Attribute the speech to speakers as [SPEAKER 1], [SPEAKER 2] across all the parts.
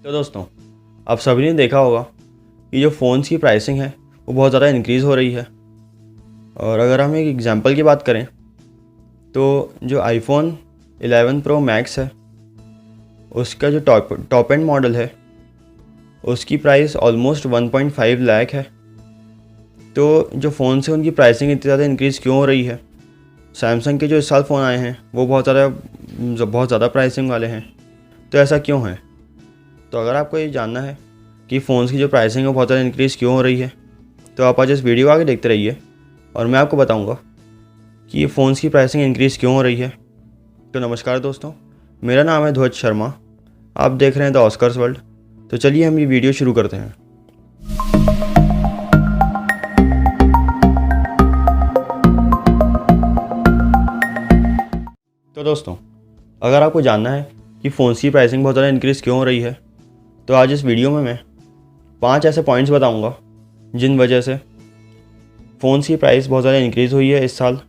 [SPEAKER 1] तो दोस्तों, आप सभी ने देखा होगा कि जो फ़ोन्स की प्राइसिंग है वो बहुत ज़्यादा इंक्रीज़ हो रही है। और अगर हम एक एग्जांपल की बात करें तो जो आईफोन 11 प्रो मैक्स है उसका जो टॉप एंड मॉडल है उसकी प्राइस ऑलमोस्ट 1.5 लाख है। तो जो फ़ोन से उनकी प्राइसिंग इतनी ज़्यादा इंक्रीज़ क्यों हो रही है? सैमसंग के जो इस साल फ़ोन आए हैं वो बहुत ज़्यादा प्राइसिंग वाले हैं, तो ऐसा क्यों है? तो अगर आपको ये जानना है कि फ़ोन्स की जो प्राइसिंग है वो बहुत ज़्यादा इंक्रीज़ क्यों हो रही है, तो आप आज इस वीडियो आगे देखते रहिए और मैं आपको बताऊंगा कि ये फ़ोन्स की प्राइसिंग इंक्रीज़ क्यों हो रही है। तो नमस्कार दोस्तों, मेरा नाम है ध्वज शर्मा, आप देख रहे हैं द ऑस्कर्स वर्ल्ड। तो चलिए हम ये वीडियो शुरू करते हैं। तो दोस्तों, अगर आपको जानना है कि फ़ोन्स की प्राइसिंग बहुत ज़्यादा इंक्रीज़ क्यों हो रही है, तो आज इस वीडियो में मैं 5 ऐसे पॉइंट्स बताऊंगा जिन वजह से फ़ोन्स की प्राइस बहुत ज़्यादा इंक्रीज़ हुई है इस साल।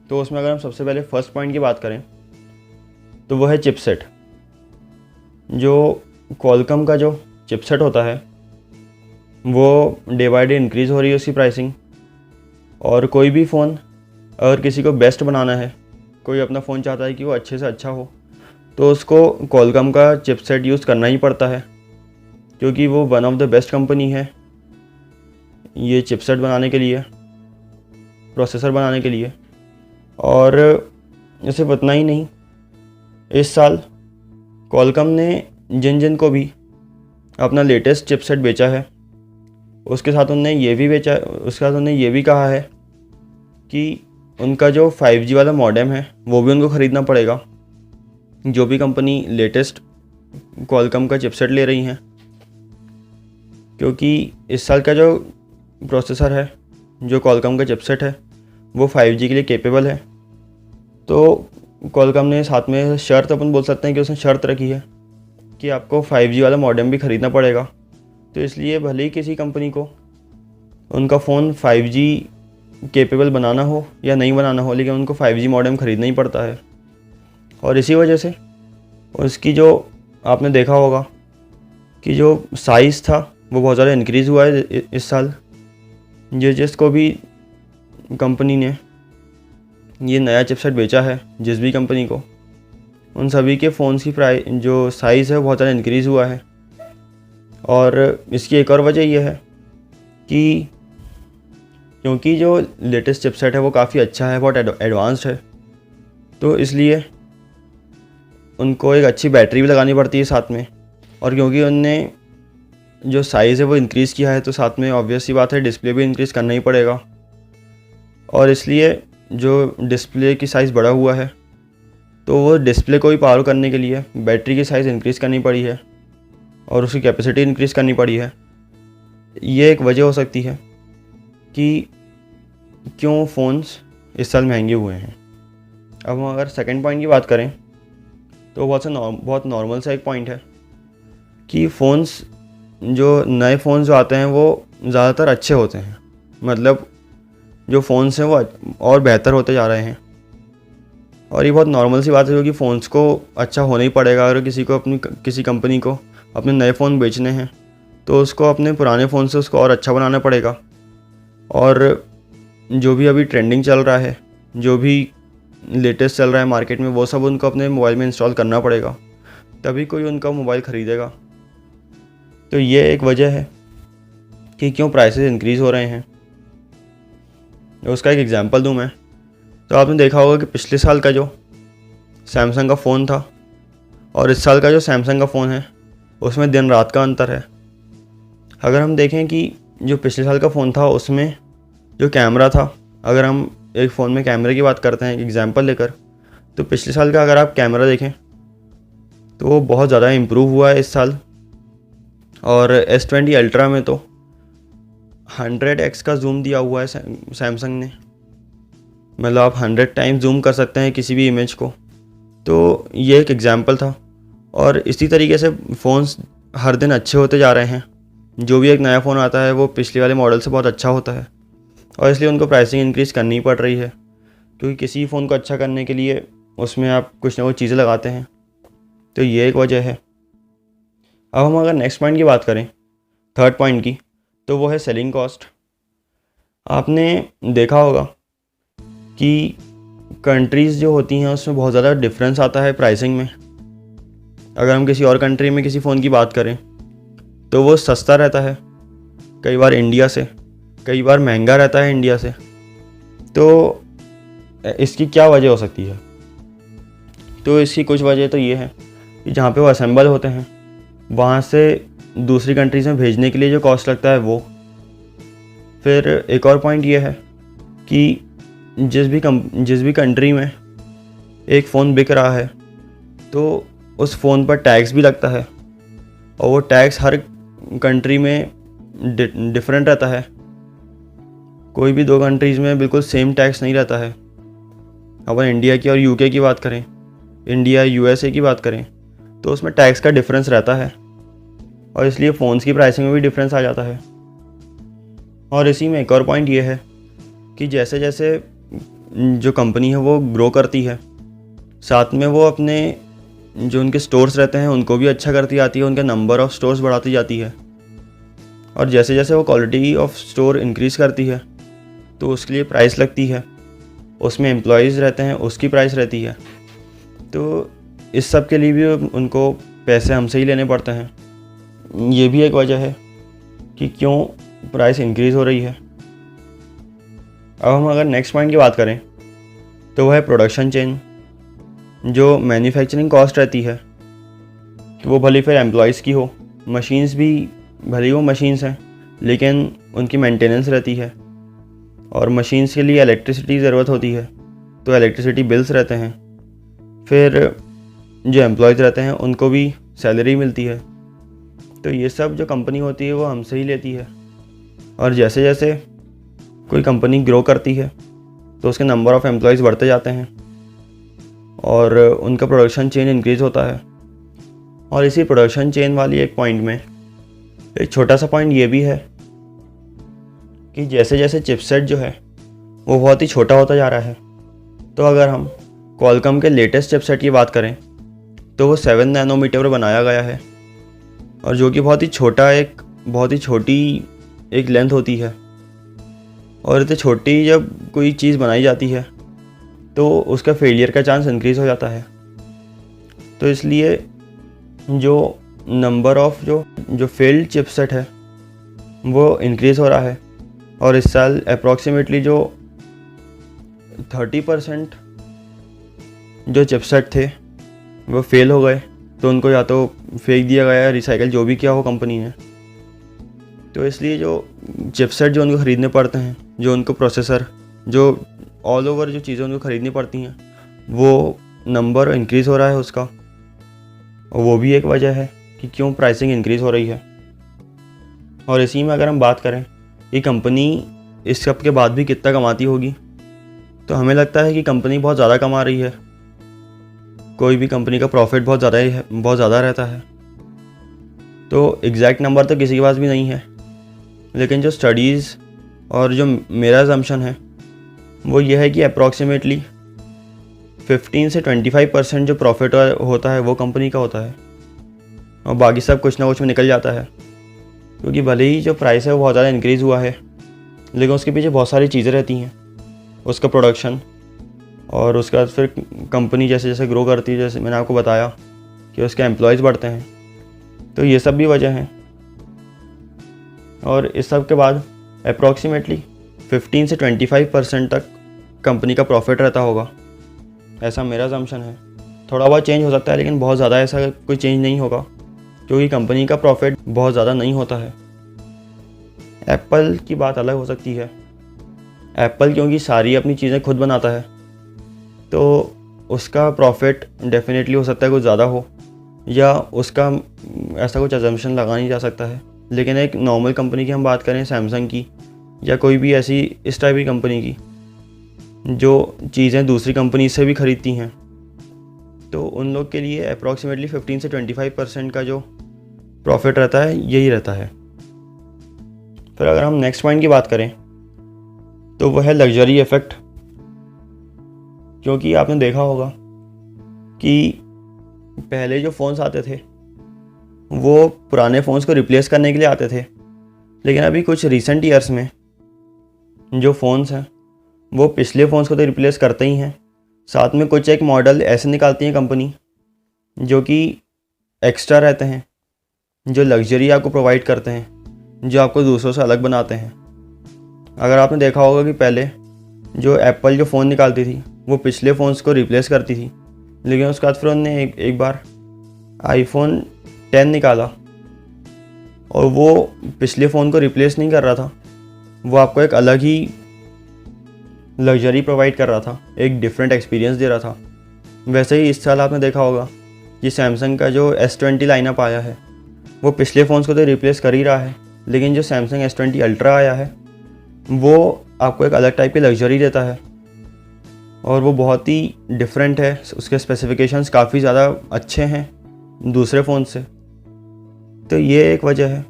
[SPEAKER 1] तो उसमें अगर हम सबसे पहले फर्स्ट पॉइंट की बात करें तो वो है चिपसेट। जो क्वालकॉम का जो चिपसेट होता है वो डे बाय डे इंक्रीज़ हो रही है उसकी प्राइसिंग। और कोई भी फ़ोन अगर किसी को बेस्ट बनाना है, कोई अपना फ़ोन चाहता है कि वो अच्छे से अच्छा हो, तो उसको क्वालकॉम का चिपसेट यूज़ करना ही पड़ता है, क्योंकि वो one of the best company है ये चिपसेट बनाने के लिए, प्रोसेसर बनाने के लिए। और सिर्फ उतना ही नहीं, इस साल क्वालकॉम ने जिन जिन को भी अपना लेटेस्ट चिपसेट बेचा है उसके साथ उन्होंने ये भी कहा है कि उनका जो 5G वाला मॉडेम है वो भी उनको ख़रीदना पड़ेगा, जो भी कंपनी लेटेस्ट क्वालकॉम का चिपसेट ले रही हैं, क्योंकि इस साल का जो प्रोसेसर है, जो क्वालकॉम का चिपसेट है, वो 5G के लिए केपेबल है। तो क्वालकॉम ने साथ में शर्त, अपन बोल सकते हैं कि उसने शर्त रखी है कि आपको 5G वाला मॉडेम भी ख़रीदना पड़ेगा। तो इसलिए भले ही किसी कंपनी को उनका फ़ोन 5G केपेबल बनाना हो या नहीं बनाना हो, लेकिन उनको 5G मॉडेम ख़रीदना ही पड़ता है। और इसी वजह से उसकी जो आपने देखा होगा कि जो साइज़ था वो बहुत ज़्यादा इंक्रीज़ हुआ है इस साल। जिसको भी कंपनी ने ये नया चिपसेट बेचा है, जिस भी कंपनी को, उन सभी के फ़ोन्स की जो साइज़ है वो बहुत ज़्यादा इंक्रीज़ हुआ है। और इसकी एक और वजह यह है कि क्योंकि जो लेटेस्ट चिपसेट है वो काफ़ी अच्छा है, बहुत एडवांस्ड है, तो इसलिए उनको एक अच्छी बैटरी भी लगानी पड़ती है साथ में। और क्योंकि उनने जो साइज़ है वो इंक्रीज़ किया है, तो साथ में ऑब्वियस सी बात है डिस्प्ले भी इंक्रीज़ करना ही पड़ेगा। और इसलिए जो डिस्प्ले की साइज़ बड़ा हुआ है, तो वो डिस्प्ले को भी पावर करने के लिए बैटरी की साइज़ इंक्रीज़ करनी पड़ी है और उसकी कैपेसिटी इंक्रीज़ करनी पड़ी है। ये एक वजह हो सकती है कि क्यों फ़ोन्स इस साल महंगे हुए हैं। अब हम अगर सेकंड पॉइंट की बात करें तो बहुत नॉर्मल सा एक पॉइंट है कि फ़ोन्स, जो नए फ़ोन्स जो आते हैं वो ज़्यादातर अच्छे होते हैं, मतलब जो फ़ोन्स हैं वो और बेहतर होते जा रहे हैं। और ये बहुत नॉर्मल सी बात है, क्योंकि फ़ोन्स को अच्छा होना ही पड़ेगा। अगर किसी कंपनी को अपने नए फ़ोन बेचने हैं तो उसको अपने पुराने फ़ोन से उसको और अच्छा बनाना पड़ेगा। और जो भी अभी ट्रेंडिंग चल रहा है, जो भी लेटेस्ट चल रहा है मार्केट में, वो सब उनको अपने मोबाइल में इंस्टॉल करना पड़ेगा, तभी कोई उनका मोबाइल ख़रीदेगा। तो ये एक वजह है कि क्यों प्राइसेस इंक्रीज़ हो रहे हैं। उसका एक एग्जांपल दूं मैं, तो आपने देखा होगा कि पिछले साल का जो सैमसंग का फ़ोन था और इस साल का जो सैमसंग का फ़ोन है उसमें दिन रात का अंतर है। अगर हम देखें कि जो पिछले साल का फ़ोन था उसमें जो कैमरा था, अगर हम एक फ़ोन में कैमरे की बात करते हैं एक एग्जांपल लेकर, तो पिछले साल का अगर आप कैमरा देखें तो वो बहुत ज़्यादा इम्प्रूव हुआ है इस साल। और S20 अल्ट्रा में तो 100x का जूम दिया हुआ है सैमसंग ने, मतलब आप 100 टाइम्स जूम कर सकते हैं किसी भी इमेज को। तो ये एक एग्जांपल था। और इसी तरीके से फ़ोन्स हर दिन अच्छे होते जा रहे हैं। जो भी एक नया फ़ोन आता है वो पिछले वाले मॉडल से बहुत अच्छा होता है, और इसलिए उनको प्राइसिंग इंक्रीज़ करनी पड़ रही है, क्योंकि किसी फ़ोन को अच्छा करने के लिए उसमें आप कुछ ना कुछ चीज़ें लगाते हैं। तो ये एक वजह है। अब हम अगर नेक्स्ट पॉइंट की बात करें, थर्ड पॉइंट की, तो वो है सेलिंग कॉस्ट। आपने देखा होगा कि कंट्रीज़ जो होती हैं उसमें बहुत ज़्यादा डिफरेंस आता है प्राइसिंग में। अगर हम किसी और कंट्री में किसी फ़ोन की बात करें तो वो सस्ता रहता है कई बार इंडिया से, कई बार महंगा रहता है इंडिया से। तो इसकी क्या वजह हो सकती है? तो इसकी कुछ वजह तो ये है कि जहाँ पे वो असेंबल होते हैं वहाँ से दूसरी कंट्रीज़ में भेजने के लिए जो कॉस्ट लगता है वो। फिर एक और पॉइंट ये है कि जिस भी कंट्री में एक फ़ोन बिक रहा है तो उस फ़ोन पर टैक्स भी लगता है, और वो टैक्स हर कंट्री में डिफरेंट रहता है। कोई भी दो कंट्रीज़ में बिल्कुल सेम टैक्स नहीं रहता है। अपन इंडिया की और यूके की बात करें, इंडिया यूएसए की बात करें, तो उसमें टैक्स का डिफरेंस रहता है, और इसलिए फ़ोन्स की प्राइसिंग में भी डिफरेंस आ जाता है। और इसी में एक और पॉइंट ये है कि जैसे जैसे जो कंपनी है वो ग्रो करती है, साथ में वो अपने जो उनके स्टोर्स रहते हैं उनको भी अच्छा करती जाती है, उनका नंबर ऑफ़ स्टोर्स बढ़ाती जाती है। और जैसे जैसे वो क्वालिटी ऑफ स्टोर इंक्रीज़ करती है तो उसके लिए प्राइस लगती है, उसमें एम्प्लॉयज़ रहते हैं उसकी प्राइस रहती है। तो इस सब के लिए भी उनको पैसे हमसे ही लेने पड़ते हैं। ये भी एक वजह है कि क्यों प्राइस इंक्रीज़ हो रही है। अब हम अगर नेक्स्ट पॉइंट की बात करें तो वह है प्रोडक्शन चेन। जो मैन्युफैक्चरिंग कॉस्ट रहती है वो भले फिर एम्प्लॉयज़ की हो, मशीन्स भी भले वो मशीन्स हैं लेकिन उनकी मेंटेनेंस रहती है, और मशीन्स के लिए इलेक्ट्रिसिटी ज़रूरत होती है तो इलेक्ट्रिसिटी बिल्स रहते हैं। फिर जो एम्प्लॉयज़ रहते हैं उनको भी सैलरी मिलती है। तो ये सब जो कंपनी होती है वो हमसे ही लेती है। और जैसे जैसे कोई कंपनी ग्रो करती है तो उसके नंबर ऑफ़ एम्प्लॉयज़ बढ़ते जाते हैं और उनका प्रोडक्शन चेन इंक्रीज़ होता है। और इसी प्रोडक्शन चेन वाली एक पॉइंट में एक छोटा सा पॉइंट ये भी है कि जैसे जैसे चिपसेट जो है वो बहुत ही छोटा होता जा रहा है। तो अगर हम क्वालकॉम के लेटेस्ट चिपसेट की बात करें तो वो 7 नैनोमीटर पर बनाया गया है, और जो कि बहुत ही छोटी एक लेंथ होती है। और इतनी छोटी जब कोई चीज़ बनाई जाती है तो उसका फेलियर का चांस इंक्रीज़ हो जाता है। तो इसलिए जो नंबर ऑफ़ जो फेल्ड चिपसेट है वो इंक्रीज़ हो रहा है, और इस साल अप्रॉक्सीमेटली जो 30% जो चिपसेट थे वो फेल हो गए, तो उनको या तो फेंक दिया गया या रिसाइकल जो भी किया हो कंपनी ने। तो इसलिए जो चिपसेट जो उनको ख़रीदने पड़ते हैं, जो उनको प्रोसेसर, जो ऑल ओवर जो चीज़ें उनको ख़रीदनी पड़ती हैं, वो नंबर इंक्रीज़ हो रहा है उसका, और वो भी एक वजह है कि क्यों प्राइसिंग इंक्रीज़ हो रही है। और इसी में अगर हम बात करें कि कंपनी इस सब के बाद भी कितना कमाती होगी, तो हमें लगता है कि कंपनी बहुत ज़्यादा कमा रही है। कोई भी कंपनी का प्रॉफिट बहुत ज़्यादा रहता है। तो एग्जैक्ट नंबर तो किसी के पास भी नहीं है, लेकिन जो स्टडीज़ और जो मेरा असम्पशन है वो ये है कि अप्रॉक्सीमेटली 15 से 25% जो प्रॉफिट होता है वो कंपनी का होता है, और बाकी सब कुछ ना कुछ में निकल जाता है। क्योंकि भले ही जो प्राइस है वो बहुत ज़्यादा इंक्रीज़ हुआ है, लेकिन उसके पीछे बहुत सारी चीज़ें रहती हैं, उसका प्रोडक्शन, और उसके बाद फिर कंपनी जैसे जैसे ग्रो करती है, जैसे मैंने आपको बताया कि उसके एम्प्लॉयज़ बढ़ते हैं। तो ये सब भी वजह हैं। और इस सब के बाद अप्रॉक्सीमेटली 15 से 25% तक कंपनी का प्रॉफिट रहता होगा, ऐसा मेरा असम्पशन है। थोड़ा बहुत चेंज हो सकता है, लेकिन बहुत ज़्यादा ऐसा कोई चेंज नहीं होगा, क्योंकि कंपनी का प्रॉफिट बहुत ज़्यादा नहीं होता है। एप्पल की बात अलग हो सकती है। एप्पल क्योंकि सारी अपनी चीज़ें खुद बनाता है, तो उसका प्रॉफिट डेफिनेटली हो सकता है कुछ ज़्यादा हो, या उसका ऐसा कुछ असम्पशन लगा नहीं जा सकता है। लेकिन एक नॉर्मल कंपनी की हम बात करें, सैमसंग की या कोई भी ऐसी इस टाइप की कंपनी की जो चीज़ें दूसरी कंपनी से भी ख़रीदती हैं, तो उन लोग के लिए अप्रॉक्सीमेटली 15 से 25% का जो प्रॉफिट रहता है यही रहता है। फिर अगर हम नेक्स्ट पॉइंट की बात करें तो वह है लग्जरी इफ़ेक्ट। क्योंकि आपने देखा होगा कि पहले जो फ़ोन्स आते थे वो पुराने फ़ोन्स को रिप्लेस करने के लिए आते थे, लेकिन अभी कुछ रिसेंट ईयर्स में जो फ़ोन्स हैं वो पिछले फ़ोन्स को तो रिप्लेस करते ही हैं, साथ में कुछ एक मॉडल ऐसे निकालती है कंपनी जो कि एक्स्ट्रा रहते हैं, जो लग्जरी आपको प्रोवाइड करते हैं, जो आपको दूसरों से अलग बनाते हैं। अगर आपने देखा होगा कि पहले जो एप्पल जो फ़ोन निकालती थी वो पिछले फ़ोन्स को रिप्लेस करती थी, लेकिन उसके बाद फिर उन्होंने एक बार आईफोन 10 निकाला और वो पिछले फ़ोन को रिप्लेस नहीं कर रहा था, वो आपको एक अलग ही लग्जरी प्रोवाइड कर रहा था, एक डिफरेंट एक्सपीरियंस दे रहा था। वैसे ही इस साल आपने देखा होगा कि सैमसंग का जो S20 लाइनअप आया है वो पिछले फ़ोन्स को तो रिप्लेस कर ही रहा है, लेकिन जो सैमसंग S20 अल्ट्रा आया है वो आपको एक अलग टाइप की लग्जरी देता है और वो बहुत ही डिफरेंट है। उसके स्पेसिफिकेशंस काफ़ी ज़्यादा अच्छे हैं दूसरे फ़ोन से। तो ये एक वजह है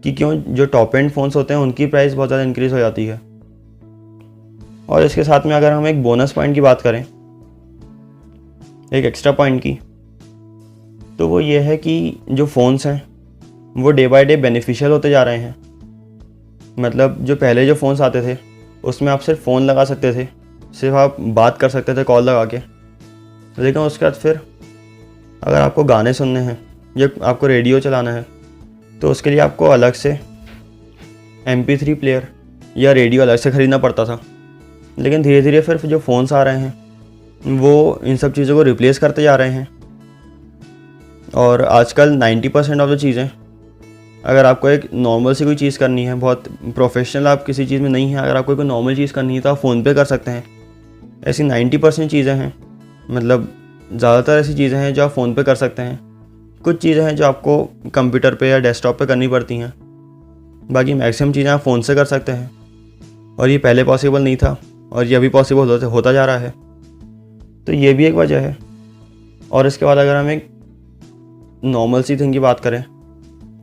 [SPEAKER 1] कि क्यों जो टॉप एंड फ़ोन्स होते हैं उनकी प्राइस बहुत ज़्यादा इंक्रीज़ हो जाती है। और इसके साथ में अगर हम एक बोनस पॉइंट की बात करें, एक एक्स्ट्रा पॉइंट की, तो वो ये है कि जो फ़ोन्स हैं वो डे बाय डे बेनिफिशियल होते जा रहे हैं। मतलब जो पहले जो फ़ोन्स आते थे उसमें आप सिर्फ फ़ोन लगा सकते थे, सिर्फ आप बात कर सकते थे कॉल लगा के, लेकिन उसके बाद फिर अगर आपको गाने सुनने हैं या आपको रेडियो चलाना है तो उसके लिए आपको अलग से MP3 प्लेयर या रेडियो अलग से ख़रीदना पड़ता था। लेकिन धीरे धीरे फिर जो फ़ोन्स आ रहे हैं वो इन सब चीज़ों को रिप्लेस करते जा रहे हैं और आजकल 90% ऑफ द चीज़ें, अगर आपको एक नॉर्मल सी कोई चीज़ करनी है, बहुत प्रोफेशनल आप किसी चीज़ में नहीं है, अगर आपको कोई नॉर्मल चीज़ करनी है तो आप फ़ोन पे कर सकते हैं। ऐसी 90% चीज़ें हैं, मतलब ज़्यादातर ऐसी चीज़ें हैं जो आप फ़ोन पे कर सकते हैं। कुछ चीज़ें हैं जो आपको कंप्यूटर पे या डेस्कटॉप पे करनी पड़ती हैं, बाकी मैक्सिमम चीज़ें आप फ़ोन से कर सकते हैं। और ये पहले पॉसिबल नहीं था और ये अभी पॉसिबल होता जा रहा है, तो ये भी एक वजह है। और इसके बाद अगर हम एक नॉर्मल सी थिंग की बात करें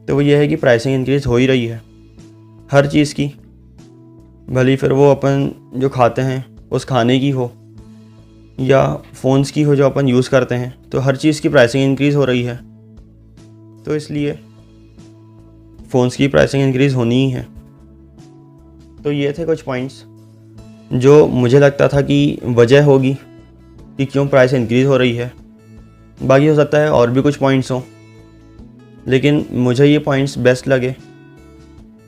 [SPEAKER 1] तो वो ये है कि प्राइसिंग इंक्रीज़ हो ही रही है हर चीज़ की, भले फिर वो अपन जो खाते हैं उस खाने की हो या फ़ोन्स की हो जो अपन यूज़ करते हैं, तो हर चीज़ की प्राइसिंग इंक्रीज़ हो रही है। तो इसलिए फ़ोन्स की प्राइसिंग इंक्रीज़ होनी ही है। तो ये थे कुछ पॉइंट्स जो मुझे लगता था कि वजह होगी कि क्यों प्राइस इंक्रीज़ हो रही है। बाकी हो सकता है और भी कुछ पॉइंट्स हों, लेकिन मुझे ये पॉइंट्स बेस्ट लगे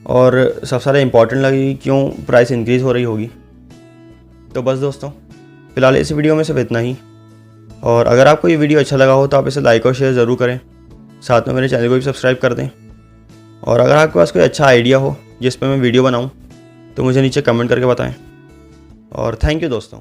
[SPEAKER 1] और सबसे ज़्यादा इम्पॉर्टेंट लगे कि क्यों प्राइस इंक्रीज़ हो रही होगी। तो बस दोस्तों, फ़िलहाल इस वीडियो में सिर्फ इतना ही। और अगर आपको ये वीडियो अच्छा लगा हो तो आप इसे लाइक और शेयर ज़रूर करें, साथ में मेरे चैनल को भी सब्सक्राइब कर दें। और अगर आपके पास कोई अच्छा आइडिया हो जिस पर मैं वीडियो बनाऊँ तो मुझे नीचे कमेंट करके बताएं। और थैंक यू दोस्तों।